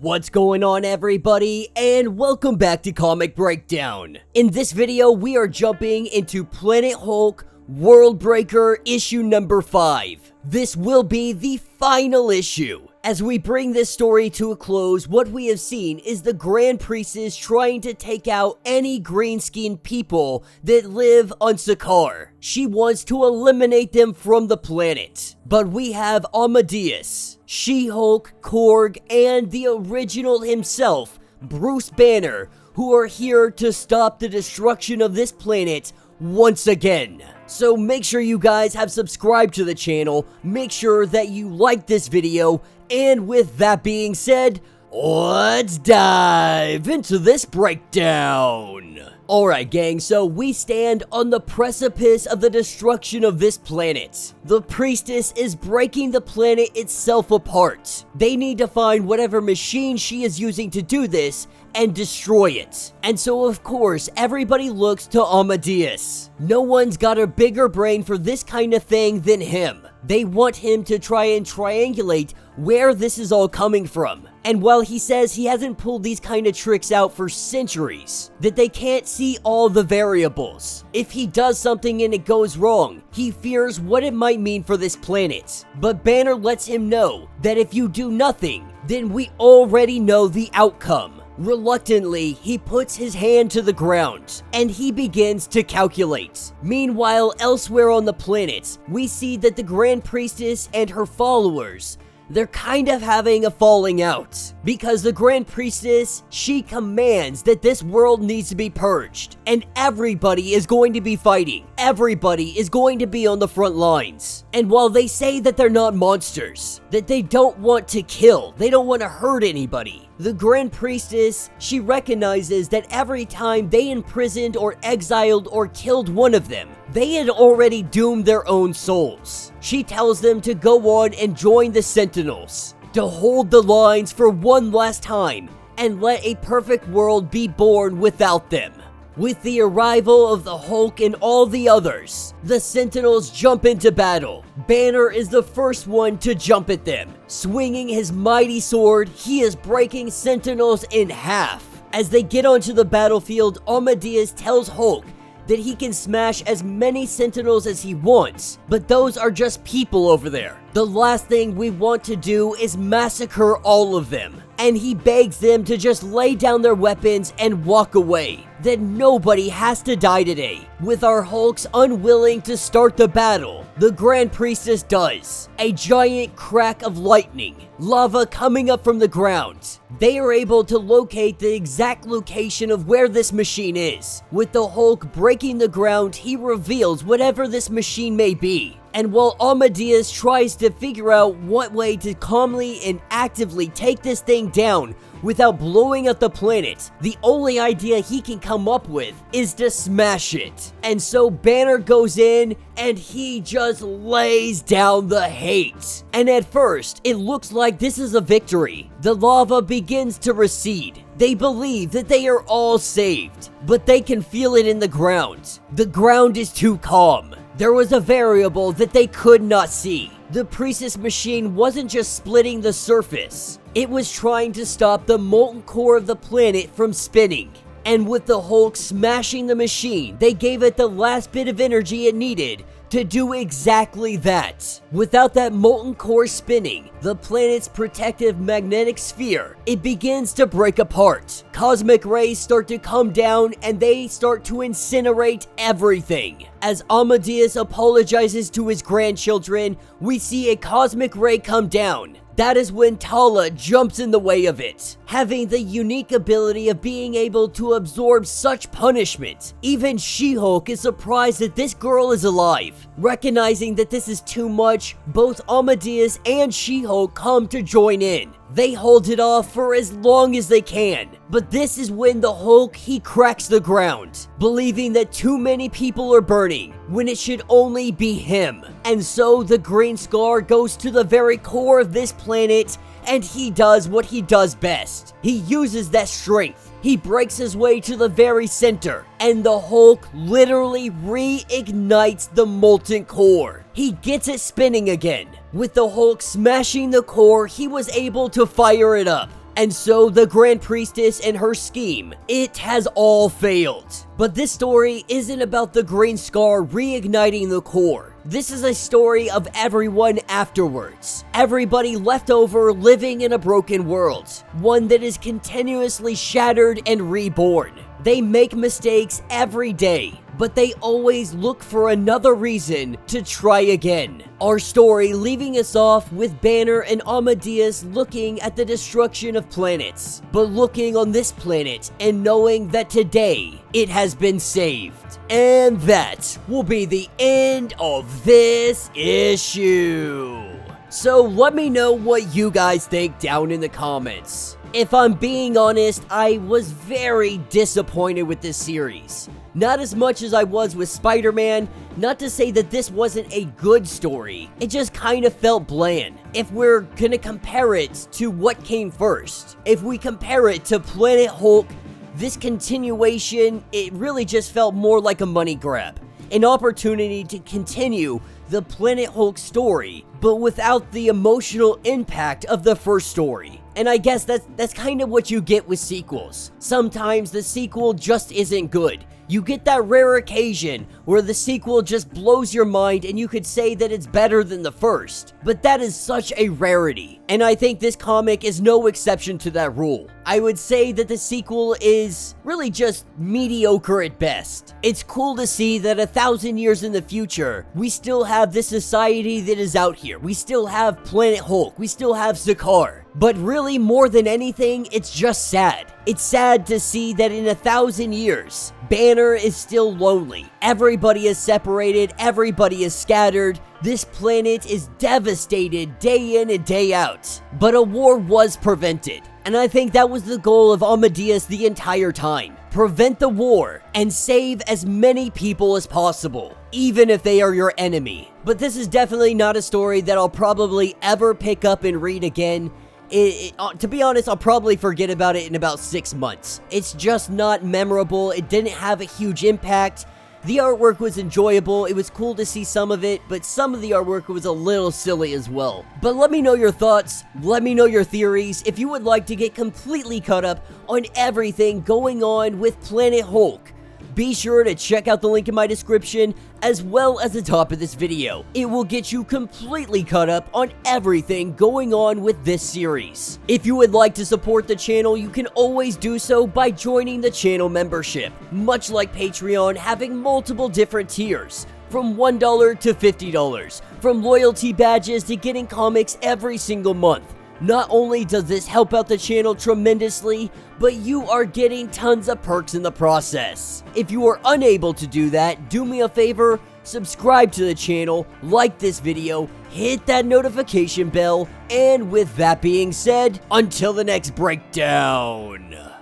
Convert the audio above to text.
What's going on, everybody, and welcome back to Comic Breakdown. In this video, we are jumping into Planet Hulk Worldbreaker issue number 5. This will be the final issue. As we bring this story to a close, what we have seen is the Grand Priestess trying to take out any green-skinned people that live on Sakaar. She wants to eliminate them from the planet. But we have Amadeus, She-Hulk, Korg, and the original himself, Bruce Banner, who are here to stop the destruction of this planet once again. So make sure you guys have subscribed to the channel, make sure that you like this video, and with that being said, let's dive into this breakdown. Alright gang, so we stand on the precipice of the destruction of this planet. The priestess is breaking the planet itself apart. They need to find whatever machine she is using to do this and destroy it. And so of course, everybody looks to Amadeus. No one's got a bigger brain for this kind of thing than him. They want him to try and triangulate where this is all coming from. And while he says he hasn't pulled these kind of tricks out for centuries, that they can't see all the variables. If he does something and it goes wrong, he fears what it might mean for this planet. But Banner lets him know that if you do nothing, then we already know the outcome. Reluctantly, he puts his hand to the ground, and he begins to calculate. Meanwhile, elsewhere on the planet, we see that the Grand Priestess and her followers, they're kind of having a falling out. Because the Grand Priestess, she commands that this world needs to be purged. And everybody is going to be fighting. Everybody is going to be on the front lines. And while they say that they're not monsters, that they don't want to kill, they don't want to hurt anybody, the Grand Priestess, she recognizes that every time they imprisoned or exiled or killed one of them, they had already doomed their own souls. She tells them to go on and join the Sentinels, to hold the lines for one last time, and let a perfect world be born without them. With the arrival of the Hulk and all the others, the Sentinels jump into battle. Banner is the first one to jump at them. Swinging his mighty sword, he is breaking Sentinels in half. As they get onto the battlefield, Amadeus tells Hulk that he can smash as many Sentinels as he wants, but those are just people over there. The last thing we want to do is massacre all of them. And he begs them to just lay down their weapons and walk away. That nobody has to die today. With our Hulks unwilling to start the battle, the Grand Priestess does. A giant crack of lightning, lava coming up from the ground. They are able to locate the exact location of where this machine is. With the Hulk breaking the ground, he reveals whatever this machine may be. And while Amadeus tries to figure out what way to calmly and actively take this thing down without blowing up the planet, the only idea he can come up with is to smash it. And so Banner goes in and he just lays down the hate. And at first, it looks like this is a victory. The lava begins to recede. They believe that they are all saved, but they can feel it in the ground. The ground is too calm. There was a variable that they could not see. The priestess machine wasn't just splitting the surface. It was trying to stop the molten core of the planet from spinning. And with the Hulk smashing the machine, they gave it the last bit of energy it needed to do exactly that. Without that molten core spinning, the planet's protective magnetic sphere, it begins to break apart. Cosmic rays start to come down and they start to incinerate everything. As Amadeus apologizes to his grandchildren, we see a cosmic ray come down. That is when Tala jumps in the way of it, having the unique ability of being able to absorb such punishment. Even She-Hulk is surprised that this girl is alive. Recognizing that this is too much, both Amadeus and She-Hulk come to join in. They hold it off for as long as they can. But this is when the Hulk, he cracks the ground, believing that too many people are burning, when it should only be him. And so the Green Scar goes to the very core of this planet, and he does what he does best. He uses that strength. He breaks his way to the very center, and the Hulk literally reignites the molten core. He gets it spinning again. With the Hulk smashing the core, he was able to fire it up. And so the Grand Priestess and her scheme, it has all failed. But this story isn't about the Green Scar reigniting the core. This is a story of everyone afterwards. Everybody left over living in a broken world. One that is continuously shattered and reborn. They make mistakes every day, but they always look for another reason to try again. Our story leaving us off with Banner and Amadeus looking at the destruction of planets, but looking on this planet and knowing that today it has been saved. And that will be the end of this issue. So let me know what you guys think down in the comments. If I'm being honest, I was very disappointed with this series. Not as much as I was with Spider-Man, not to say that this wasn't a good story, it just kind of felt bland. If we're gonna compare it to what came first, if we compare it to Planet Hulk, this continuation, it really just felt more like a money grab. An opportunity to continue the Planet Hulk story, but without the emotional impact of the first story. And I guess that's kind of what you get with sequels. Sometimes the sequel just isn't good. You get that rare occasion where the sequel just blows your mind and you could say that it's better than the first. But that is such a rarity. And I think this comic is no exception to that rule. I would say that the sequel is really just mediocre at best. It's cool to see that 1,000 years in the future, we still have this society that is out here. We still have Planet Hulk. We still have Sakaar. But really, more than anything, it's just sad. It's sad to see that in 1,000 years, Banner is still lonely. Everybody is separated, everybody is scattered. This planet is devastated day in and day out. But a war was prevented. And I think that was the goal of Amadeus the entire time. Prevent the war and save as many people as possible, even if they are your enemy. But this is definitely not a story that I'll probably ever pick up and read again. To be honest, I'll probably forget about it in about 6 months. It's just not memorable. It didn't have a huge impact. The artwork was enjoyable. It was cool to see some of it, but some of the artwork was a little silly as well. But let me know your thoughts. Let me know your theories. If you would like to get completely caught up on everything going on with Planet Hulk, be sure to check out the link in my description as well as the top of this video. It will get you completely caught up on everything going on with this series. If you would like to support the channel, you can always do so by joining the channel membership. Much like Patreon, having multiple different tiers, from $1 to $50, from loyalty badges to getting comics every single month. Not only does this help out the channel tremendously, but you are getting tons of perks in the process. If you are unable to do that, do me a favor, subscribe to the channel, like this video, hit that notification bell, and with that being said, until the next breakdown.